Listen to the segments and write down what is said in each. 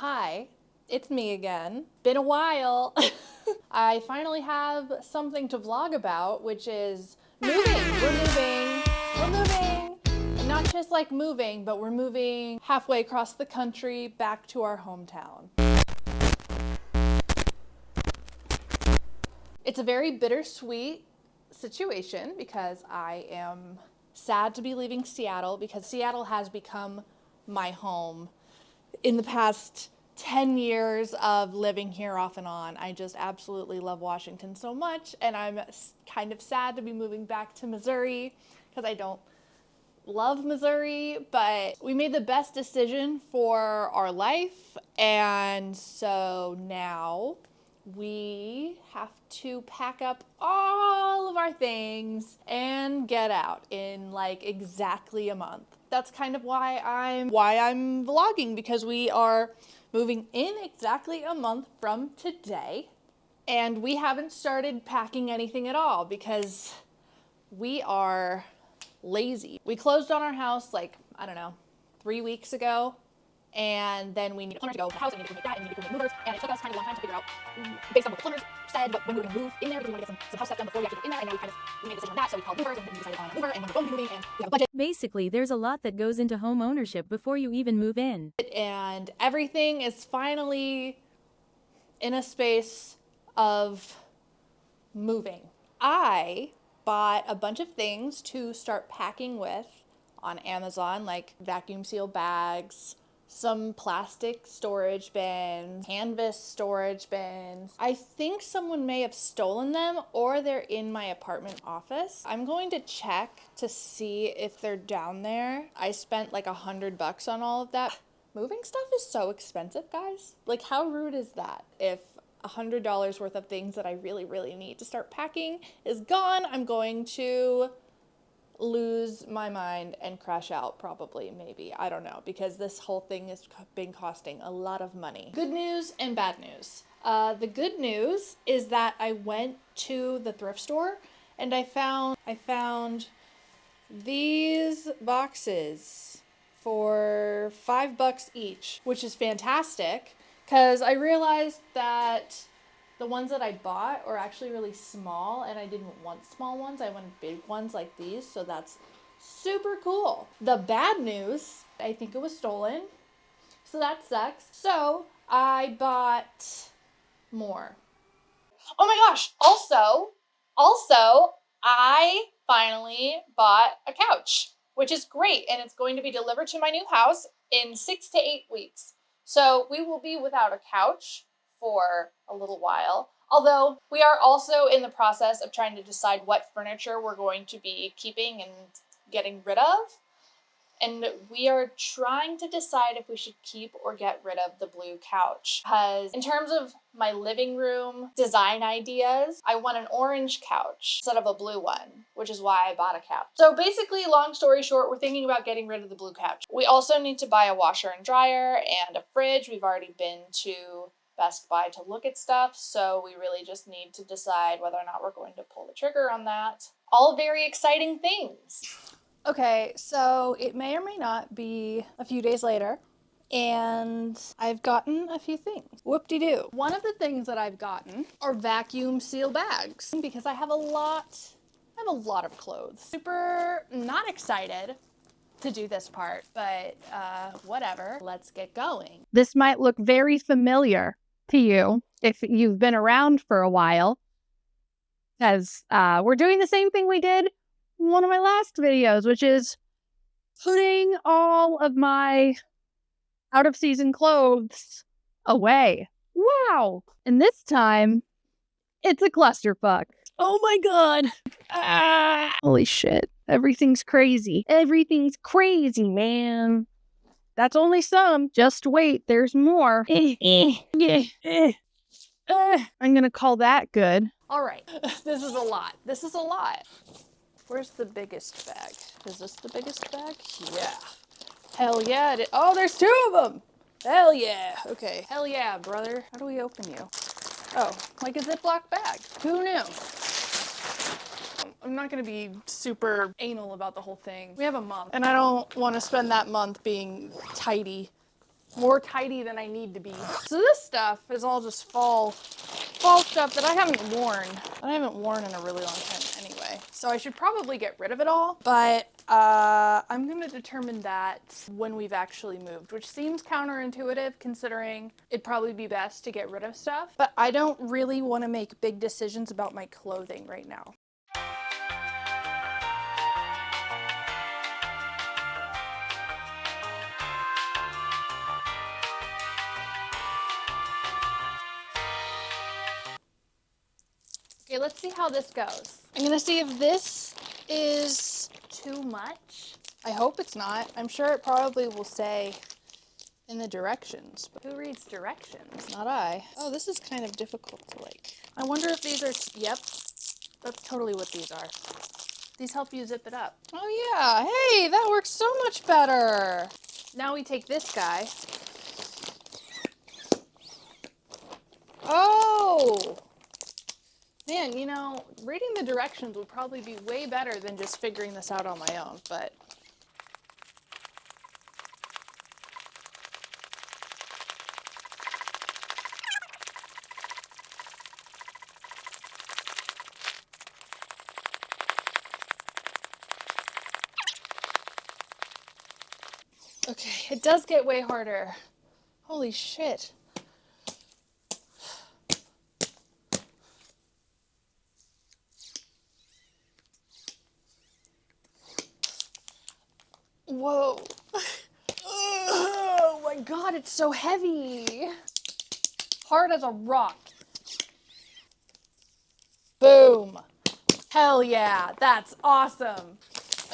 Hi, it's me again. Been a while. I finally have something to vlog about, which is moving. We're moving. We're moving. And not just like moving, but we're moving halfway across the country back to our hometown. It's a very bittersweet situation because I am sad to be leaving Seattle because Seattle has become my home. In the past 10 years of living here off and on, I just absolutely love Washington so much, and I'm kind of sad to be moving back to Missouri because I don't love Missouri, but we made the best decision for our life, and so now we have to pack up all of our things and get out in like exactly a month. That's kind of why I'm vlogging, because we are moving in exactly a month from today, and we haven't started packing anything at all because we are lazy. We closed on our house like, I don't know, 3 weeks ago. And then we need a plumber to go to the house, and we need to make that, and we need to make movers. And it took us kind of a long time to figure out, based on what the plumbers said, when we were going to move in there, because we want to get some house stuff done before we actually get in there. And now we made a decision on that, so we called movers, and we decided on a mover, and when we're going to be moving, and we have a budget. Basically, there's a lot that goes into home ownership before you even move in. And everything is finally in a space of moving. I bought a bunch of things to start packing with on Amazon, like vacuum seal bags, some plastic storage bins, canvas storage bins. I think someone may have stolen them, or they're in my apartment office. I'm going to check to see if they're down there. I spent like $100 on all of that. Moving stuff is so expensive, guys. Like, how rude is that? If $100 worth of things that I really, really need to start packing is gone, I'm going to lose my mind and crash out, probably, maybe. I don't know, because this whole thing has been costing a lot of money. Good news and bad news. The good news is that I went to the thrift store and I found these boxes for $5 each, which is fantastic, because I realized that the ones that I bought are actually really small, and I didn't want small ones. I wanted big ones like these, so that's super cool. The bad news, I think it was stolen, so that sucks. So I bought more. Oh my gosh, also, I finally bought a couch, which is great, and it's going to be delivered to my new house in 6 to 8 weeks. So we will be without a couch for a little while, although we are also in the process of trying to decide what furniture we're going to be keeping and getting rid of. And we are trying to decide if we should keep or get rid of the blue couch. Because in terms of my living room design ideas, I want an orange couch instead of a blue one, which is why I bought a couch. So basically, long story short, we're thinking about getting rid of the blue couch. We also need to buy a washer and dryer and a fridge. We've already been to Best Buy to look at stuff, so we really just need to decide whether or not we're going to pull the trigger on that. All very exciting things. Okay, so it may or may not be a few days later, and I've gotten a few things. Whoop-de-doo. One of the things that I've gotten are vacuum seal bags, because I have a lot of clothes. Super not excited to do this part, but whatever. Let's get going. This might look very familiar to you if you've been around for a while, because we're doing the same thing we did in one of my last videos, which is putting all of my out-of-season clothes away. Wow! And this time, it's a clusterfuck. Oh my god! Holy shit. Everything's crazy. Everything's crazy, man. That's only some. Just wait, there's more. I'm gonna call that good. All right, this is a lot. This is a lot. Where's the biggest bag? Is this the biggest bag? Yeah. Hell yeah. Oh, there's 2 of them. Hell yeah. Okay. Hell yeah, brother. How do we open you? Oh, like a Ziploc bag. Who knew? I'm not going to be super anal about the whole thing. We have a month, and I don't want to spend that month being tidy more tidy than I need to be. So this stuff is all just fall stuff that I haven't worn. In a really long time anyway. So I should probably get rid of it all, but I'm gonna determine that when we've actually moved, which seems counterintuitive considering it'd probably be best to get rid of stuff, but I don't really want to make big decisions about my clothing right now. Okay, let's see how this goes. I'm gonna see if this is too much. I hope it's not. I'm sure it probably will say in the directions, but who reads directions? Not I. Oh, this is kind of difficult to like. I wonder if these are, yep, that's totally what these are. These help you zip it up. Oh yeah, hey, that works so much better. Now we take this guy. Oh! Man, you know, reading the directions would probably be way better than just figuring this out on my own, but... Okay, it does get way harder. Holy shit. Whoa. Oh my god, it's so heavy. Hard as a rock. Boom. Hell yeah, that's awesome.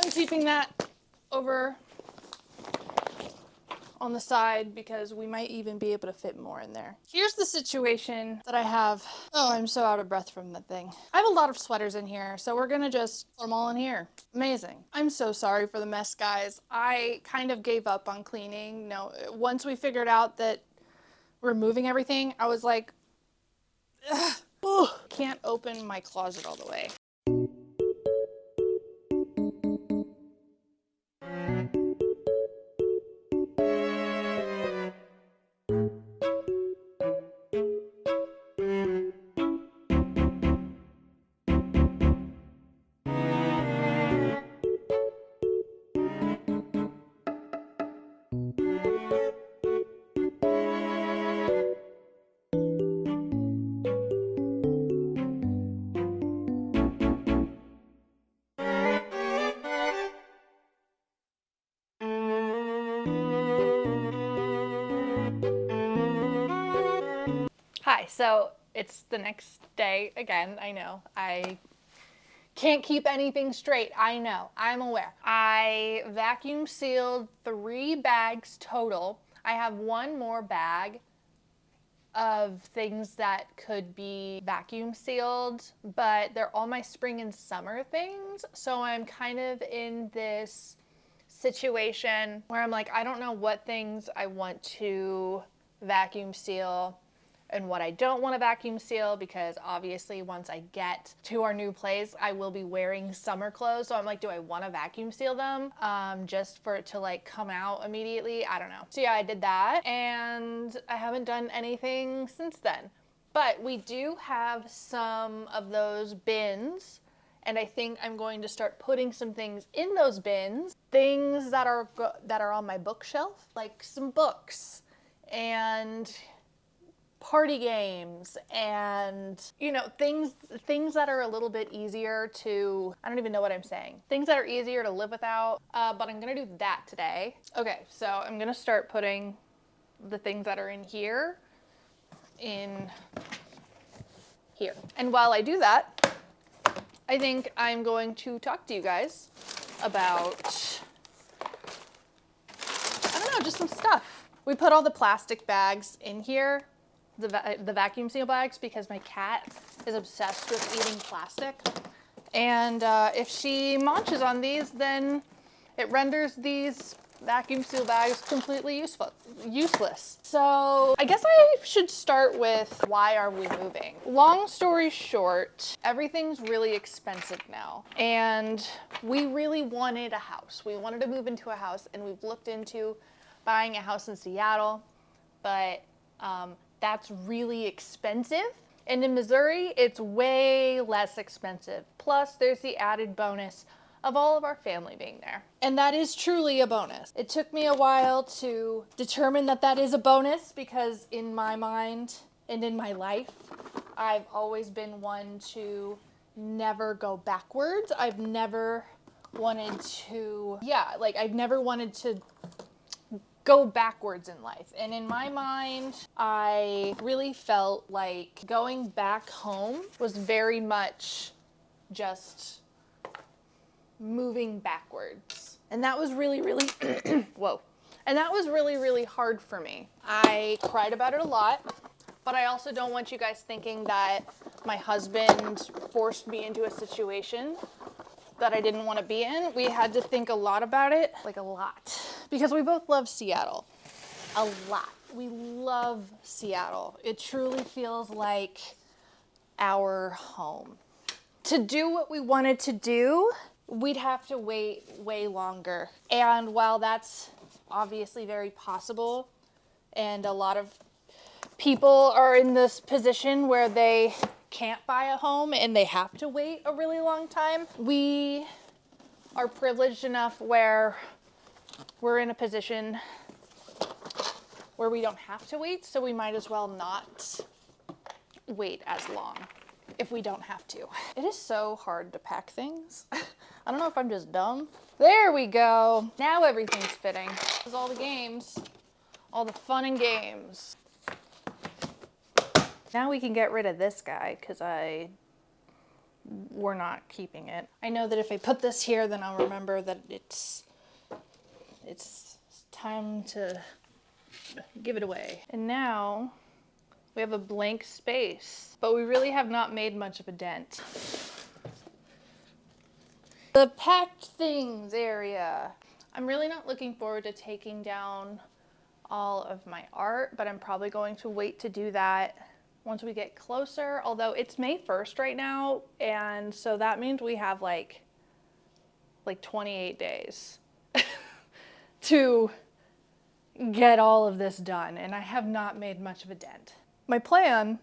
I'm keeping that over on the side because we might even be able to fit more in there. Here's the situation that I have. Oh, I'm so out of breath from that thing. I have a lot of sweaters in here, so we're gonna just put them all in here. Amazing. I'm so sorry for the mess, guys. I kind of gave up on cleaning. No, once we figured out that we're moving everything, I was like, ugh, can't open my closet all the way. Hi, so it's the next day again. I know. I can't keep anything straight. I know. I'm aware. I vacuum sealed 3 bags total. I have one more bag of things that could be vacuum sealed, but they're all my spring and summer things. So I'm kind of in this situation where I'm like, I don't know what things I want to vacuum seal and what I don't want to vacuum seal, because obviously once I get to our new place, I will be wearing summer clothes. So I'm like, do I want to vacuum seal them just for it to like come out immediately? I don't know. So yeah, I did that and I haven't done anything since then. But we do have some of those bins, and I think I'm going to start putting some things in those bins. Things that are on my bookshelf, like some books and party games and, you know, things that are a little bit easier to, I don't even know what I'm saying. Things that are easier to live without, but I'm gonna do that today. Okay, so I'm gonna start putting the things that are in here in here. And while I do that, I think I'm going to talk to you guys about, I don't know, just some stuff. We put all the plastic bags in here, the vacuum seal bags, because my cat is obsessed with eating plastic. And if she munches on these, then it renders these vacuum seal bags completely useless. So I guess I should start with, why are we moving? Long story short, everything's really expensive now. And we really wanted a house. We wanted to move into a house, and we've looked into buying a house in Seattle, but that's really expensive. And in Missouri, it's way less expensive. Plus, there's the added bonus of all of our family being there. And that is truly a bonus. It took me a while to determine that that is a bonus because in my mind and in my life, I've always been one to never go backwards. I've never wanted to, I've never wanted to go backwards in life. And in my mind, I really felt like going back home was very much just moving backwards. And that was really, really, whoa. And that was really, really hard for me. I cried about it a lot, but I also don't want you guys thinking that my husband forced me into a situation that I didn't want to be in. We had to think a lot about it, like a lot, because we both love Seattle. A lot. We love Seattle. It truly feels like our home. To do what we wanted to do, we'd have to wait way longer. And while that's obviously very possible, and a lot of people are in this position where they can't buy a home and they have to wait a really long time, we are privileged enough where we're in a position where we don't have to wait, so we might as well not wait as long if we don't have to. It is so hard to pack things. I don't know if I'm just dumb. There we go. Now everything's fitting. This is all the games, all the fun and games. Now we can get rid of this guy because we're not keeping it. I know that if I put this here, then I'll remember that it's time to give it away. And now we have a blank space, but we really have not made much of a dent. The packed things area. I'm really not looking forward to taking down all of my art, but I'm probably going to wait to do that once we get closer, although it's May 1st right now, and so that means we have like 28 days to get all of this done, and I have not made much of a dent. My plan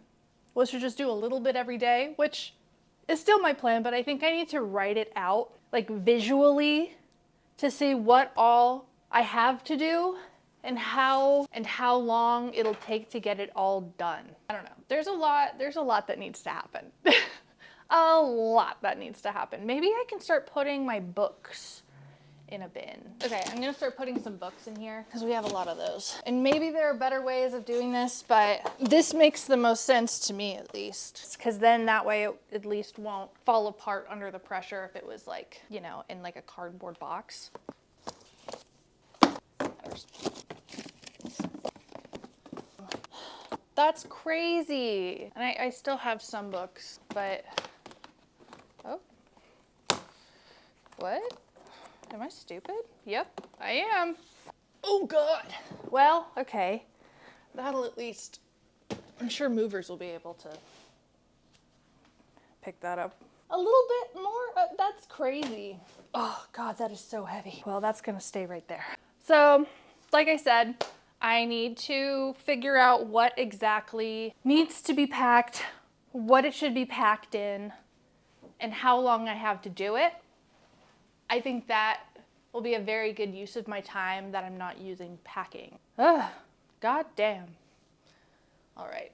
was to just do a little bit every day, which is still my plan, but I think I need to write it out, like visually, to see what all I have to do and how long it'll take to get it all done. I don't know. There's a lot that needs to happen. A lot that needs to happen. Maybe I can start putting my books in a bin. Okay, I'm gonna start putting some books in here because we have a lot of those. And maybe there are better ways of doing this, but this makes the most sense to me at least. Because then that way it at least won't fall apart under the pressure if it was like, you know, in like a cardboard box. That's crazy. And I still have some books, but, oh, what? Am I stupid? Yep, I am. Oh God. Well, okay. That'll at least, I'm sure movers will be able to pick that up. A little bit more, that's crazy. Oh God, that is so heavy. Well, that's gonna stay right there. So, like I said, I need to figure out what exactly needs to be packed, what it should be packed in, and how long I have to do it. I think that will be a very good use of my time that I'm not using packing. Ugh, god damn. All right.